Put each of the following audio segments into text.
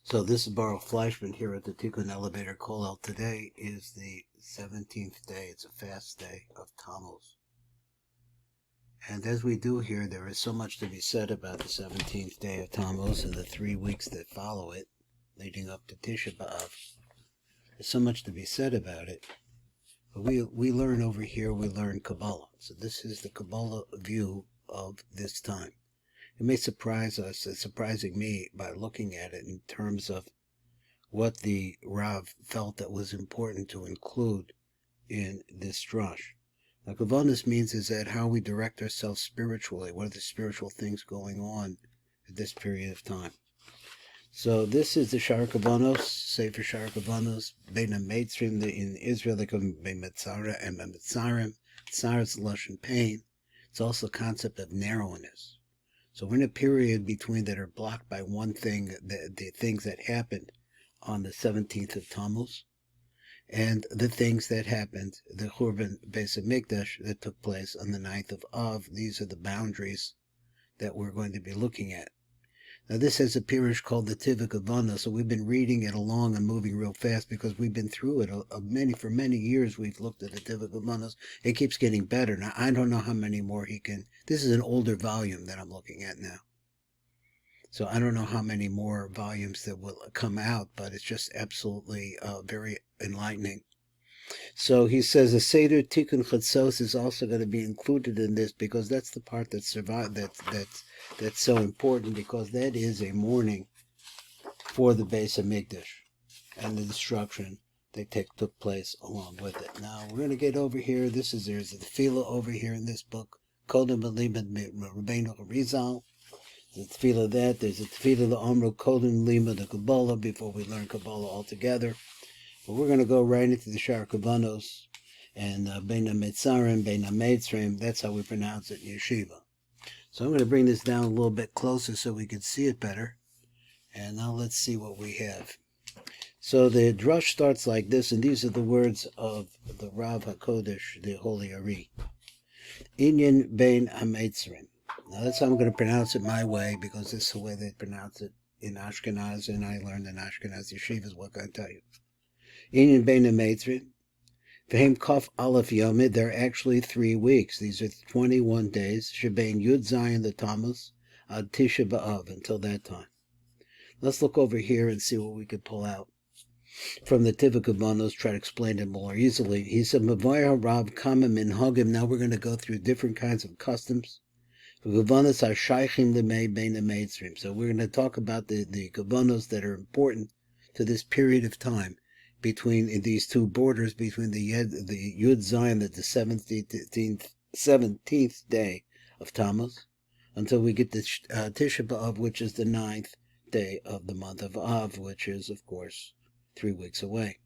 So this is Baruch Fleischman here at the Tikun Elevator Call-Out. Today is the 17th day. It's a fast day of Tamuz. And as we do here, there is so much to be said about the 17th day of Tamuz and the 3 weeks that follow it, leading up to Tisha B'Av. There's so much to be said about it. But we learn over here, we learn Kabbalah. So this is the Kabbalah view of this time. It may surprise us, it's surprising me by looking at it in terms of what the Rav felt that was important to include in this drush. Now, Kavanot means is that how we direct ourselves spiritually, what are the spiritual things going on at this period of time. So this is the Shar Kavanot, Sefer Shar Kavanot, Bein HaMeitzrim, in Israel they call them Bein Metzara and Metzarim. Tzara is Lashon pain. It's also a concept of narrowness. So we're in a period between that are blocked by one thing, the things that happened on the 17th of Tamuz, and the things that happened, the Churban Beis HaMikdash that took place on the 9th of Av. These are the boundaries that we're going to be looking at. Now this has a pirush called the Tivuk Kavanah, so we've been reading it along and moving real fast because we've been through it for many years. We've looked at the Tivuk Kavanah. It keeps getting better. Now I don't know how many more he can. This is an older volume that I'm looking at now, so I don't know how many more volumes that will come out, but it's just absolutely very enlightening. So he says a Seder Tikun Chatzot is also going to be included in this because that's the part that survived. That's so important because that is a mourning for the Beis HaMikdash and the destruction that took place along with it. Now we're going to get over here. There's a tefillah over here in this book. Kodem Limud Rabbeinu Arizal. There's a tefillah that. There's a tefillah L'Omro Kodem Limud the Kabbalah before we learn Kabbalah altogether. But we're going to go right into the Shar Kavanos and Bein HaMetzarim, Bein HaMeitzrim. That's how we pronounce it in Yeshiva. So I'm going to bring this down a little bit closer so we can see it better. And now let's see what we have. So the drush starts like this, and these are the words of the Rav HaKodesh, the Holy Ari. Inyan Bein HaMeitzrim. Now that's how I'm going to pronounce it my way, because this is the way they pronounce it in Ashkenaz, and I learned in Ashkenaz Yeshiva, what can I tell you. Inyan Bein HaMeitzrim. V'hem Kaf Aleph Yomid, they're actually 3 weeks. These are 21 days. Shebein Yud Zayin the Tamuz, Ad Tisha B'Av, until that time. Let's look over here and see what we could pull out from the Tivuk Kavanot, try to explain it more easily. He said, Mavayah Rav Kama Min Hagim. Now we're going to go through different kinds of customs. Kavanos are Shaychim Lemei Bein HaMeitzrim. So we're going to talk about the Kavanos that are important to this period of time between these two borders, between the Yud Zayin, the 17th day of Tamuz, until we get to Tisha B'Av, which is the 9th day of the month of Av, which is, of course, 3 weeks away.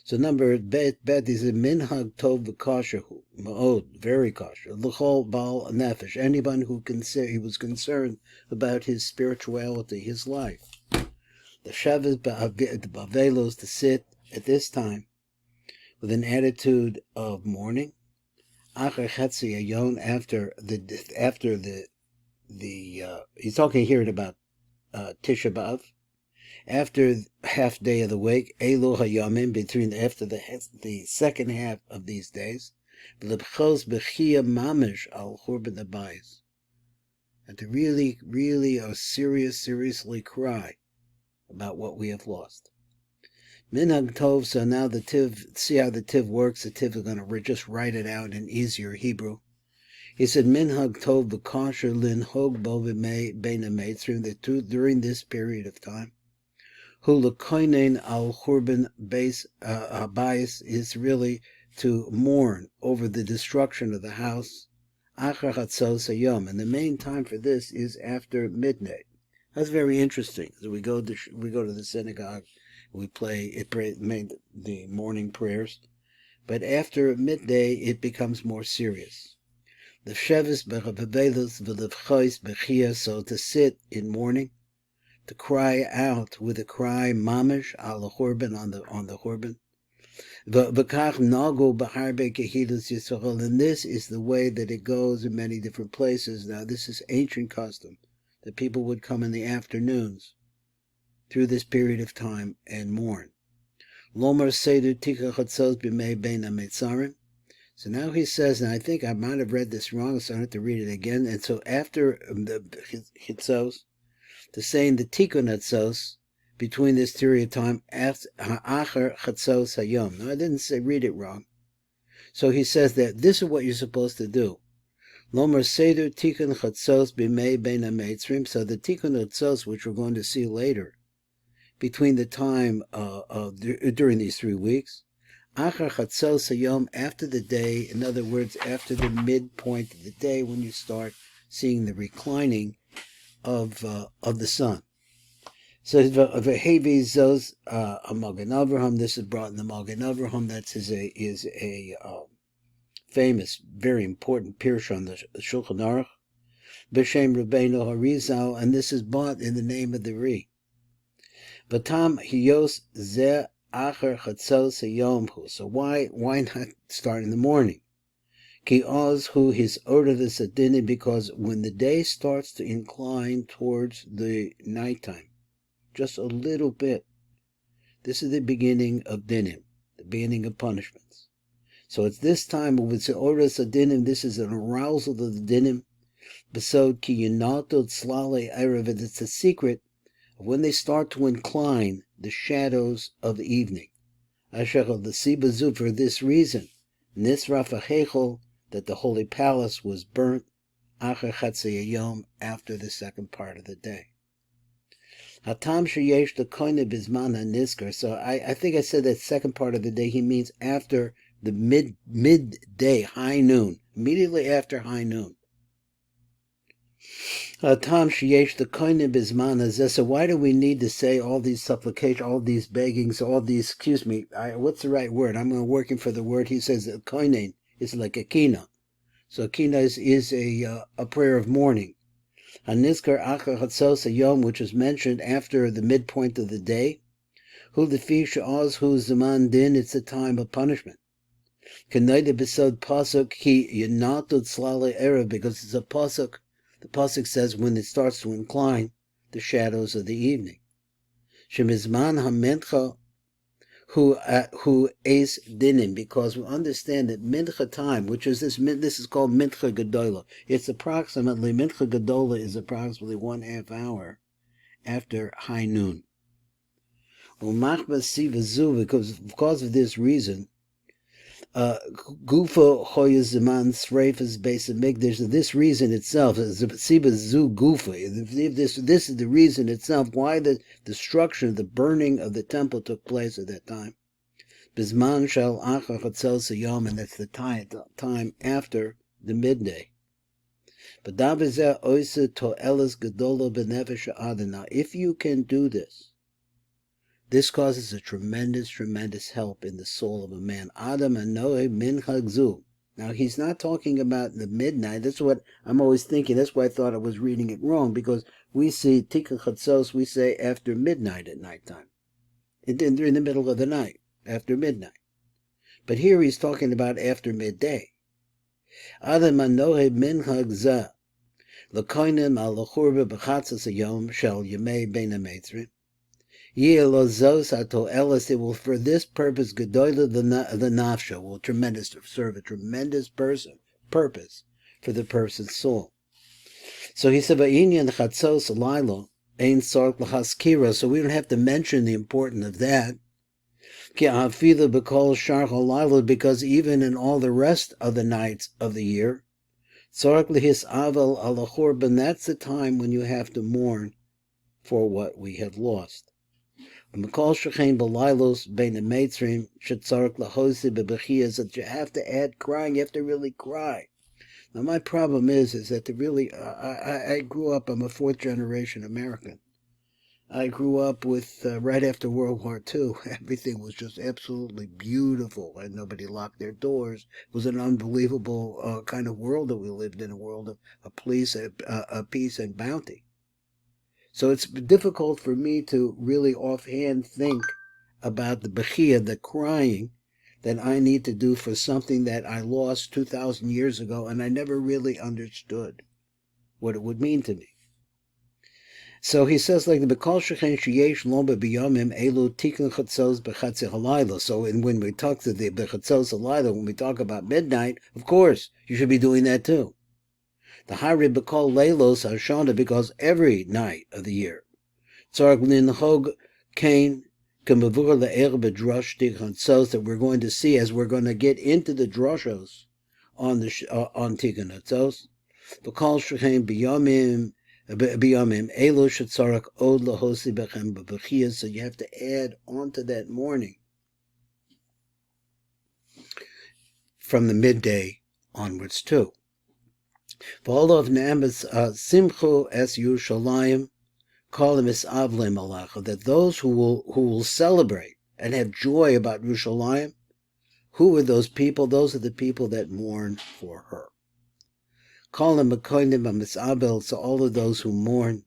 So number bet is a minhag tov v'kasher, ma'od, very kosher. L'chol bal nefesh, anyone who he was concerned about his spirituality, his life. The Shavuot Ba'avelos, to sit at this time with an attitude of mourning. Achar Chetzi Ayon, after the he's talking here about Tisha B'Av, after half day of the week, Elu Hayamim, between after the second half of these days, L'bchos b'chia mamish al churban habayis, and to really seriously cry about what we have lost. Minhag Tov, so now the Tiv, see how the Tiv works. The Tiv is going to just write it out in easier Hebrew. He said, Minhag Tov v'kasher lin hog bo Bein HaMeitzrim, that during this period of time, hu l'koinen al churban beis habayis, is really to mourn over the destruction of the house. Achar chatzos hayom, and the main time for this is after midnight. That's very interesting. So we go to the synagogue, we pray the morning prayers, but after midday it becomes more serious. The shevis b'chavelos v'levchos b'chia, so to sit in mourning, to cry out with a cry mamish al churban, on the churban. V'kach nago b'harbe kehilus Yisrael, and this is the way that it goes in many different places. Now this is ancient custom, that people would come in the afternoons through this period of time and mourn. Lomar Seder Tikun chatzot b'mei bein hametzarim. So now he says, and I think I might have read this wrong, so I have to read it again. And so after the chatzot, to saying the tikun chatzot between this period of time, after ha'achar chatzot hayom. No, I didn't read it wrong. So he says that this is what you're supposed to do. Lomer seder tikun chatzot b'mei bein hametzrim. So the tikun chatzot, which we're going to see later, between the time during these 3 weeks, achar chatzos hayom, after the day, in other words, after the midpoint of the day, when you start seeing the reclining of the sun. So v'hevi zos Magen Avraham. This is brought in the Magen Avraham. That's is a famous, very important pirush on the Shulchan Aruch, b'shem Rabbeinu Harizal, and this is brought in the name of the Ri. Batam hiyos ze acher chatzos hayom. So why not start in the morning? Ki oz hu his ordavis adini, because when the day starts to incline towards the nighttime, just a little bit, this is the beginning of dinim, the beginning of punishments. So it's this time with the ordavis adinim. This is an arousal of the dinim. Besod ki yinatot slale erev. It's a secret. When they start to incline, the shadows of the evening. Ashechel the Sibazu, for this reason, Nisraf Achechel, that the holy palace was burnt, Acher Chatzei Yom, after the second part of the day. Hatam sheyesh the koine bizman haniskar. So I think I said that second part of the day, he means after the midday, high noon, immediately after high noon. Tam sheyesh the koine bizman hazeh. So why do we need to say all these supplications, all these beggings, all these? What's the right word? I'm working for the word. He says that koine is like a kina. So a kina is a prayer of mourning. Hanizkar achar chatzos hayom, which is mentioned after the midpoint of the day. Hu lefi she'oz hu zaman din. It's a time of punishment. K'noide besod pasuk ki yinatud slale erev, because it's a pasuk. The pasuk says when it starts to incline, the shadows of the evening. Shemizman hamentcha hu eis dinim, because we understand that mincha time, which is this is called Mincha Gedolah. It's approximately, Mincha Gedolah is approximately 1/2 hour after high noon. Because of this reason, Gufa Hoyaziman Sreifas Base of Migdash. This reason itself is Siba Zu Gufa. This is the reason itself why the destruction, the burning of the temple took place at that time. Bisman Shal Achar Chatzos Hayom, and that's the time after the midday. But Davizeh Oisa To'elas Gedolah B'Nefesh Ha'adam. Now, if you can do this, this causes a tremendous, tremendous help in the soul of a man. Adam anoe min hagzu. Now, he's not talking about the midnight. That's what I'm always thinking. That's why I thought I was reading it wrong, because we see tikun chatzos, we say after midnight at nighttime. In the middle of the night, after midnight. But here he's talking about after midday. Adam anoe min hagza. L'koinim al l'churba b'chatzos hayom shel yemei bein hametzrim. It will, for this purpose, Gedolah the nafsha will serve a tremendous purpose for the person's soul. So he said, "Va'inyan chatzos alaylo ein sark l'haskira." So we don't have to mention the importance of that. Ki hafila b'kol sharch alaylo, because even in all the rest of the nights of the year, sark l'his aval ala churban. That's the time when you have to mourn for what we have lost. That you have to add crying, you have to really cry. Now my problem is that I grew up, I'm a 4th generation American. I grew up with, right after World War II, everything was just absolutely beautiful, and nobody locked their doors. It was an unbelievable kind of world that we lived in, a world of peace and bounty. So it's difficult for me to really offhand think about the bechia, the crying, that I need to do for something that I lost 2,000 years ago, and I never really understood what it would mean to me. So he says like the B'kol Shechen Sheyesh Lo B'Biyamim Elu Tikun Chatzos B'Chatzei Halayla. So when we talk to the B'Chatzos Halayla, when we talk about midnight, of course, you should be doing that too. The Hari B'Kol Leilos Hashana, because every night of the year, Tzarek Linhog Kain K'Mavur Le'er B'Drosh Tikun Chatzos, that we're going to see as we're going to get into the droshos on Tikun Chatzos. B'Kol Shechen B'Yamim Elo Shetzarak Od Lahosi Bechem B'Bechiyah. So you have to add onto that morning from the midday onwards too. V'Olov Ne'emes Simchu Es Yerushalayim Kolim Es Avle Malacha, that those who will celebrate and have joy about Yerushalayim, who are those people? Those are the people that mourn for her. Kolim Mekoinim Misabel, so all of those who mourn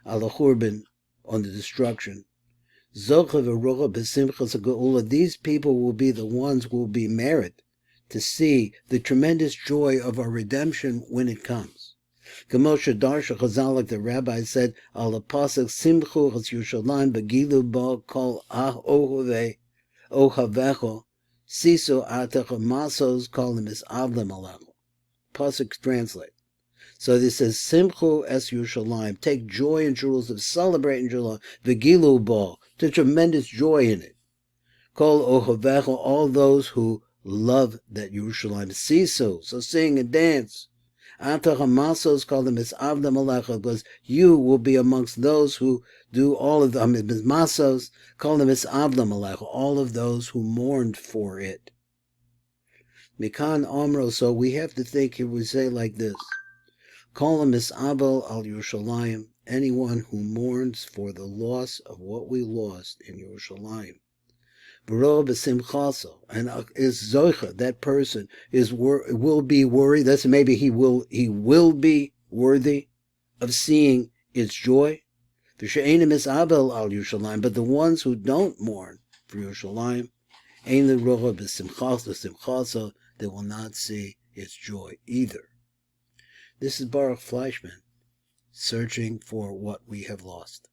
Ala Churban, on the destruction. Zocha v'rocha b'simchas ha'geula, these people will be the ones who will be merit to see the tremendous joy of our redemption when it comes. Gemoshe Darsha Chazal, like the rabbi said, Ala pasuk simchu chas Yerushalayim begilu ba kol ohave ohavecho siso atecha masos kolim is avlem alecho. Pasuk translate. So this says, Simchu es Yerushalayim, take joy in Jerusalem, celebrate in Jerusalem, v'gilu bo, to tremendous joy in it. Kol ohavecho, all those who love that Yerushalayim. Sisu, so sing and dance. Ata hamasos, call them as avdam alecha, because you will be amongst those who do all of them, masos, call them as avdam alecha, all of those who mourned for it. Mikan omro, so we have to think, here we say like this. Kolam misabel al Yerushalayim, anyone who mourns for the loss of what we lost in Yerushalayim. B'ro b'simchaso, and is zoicha, that person will be worried. That's maybe he will be worthy of seeing its joy. V'she'enim misabel al Yerushalayim, but the ones who don't mourn for Yerushalayim, ein l'rocha b'simchaso, they will not see its joy either. This is Baruch Fleischman, searching for what we have lost.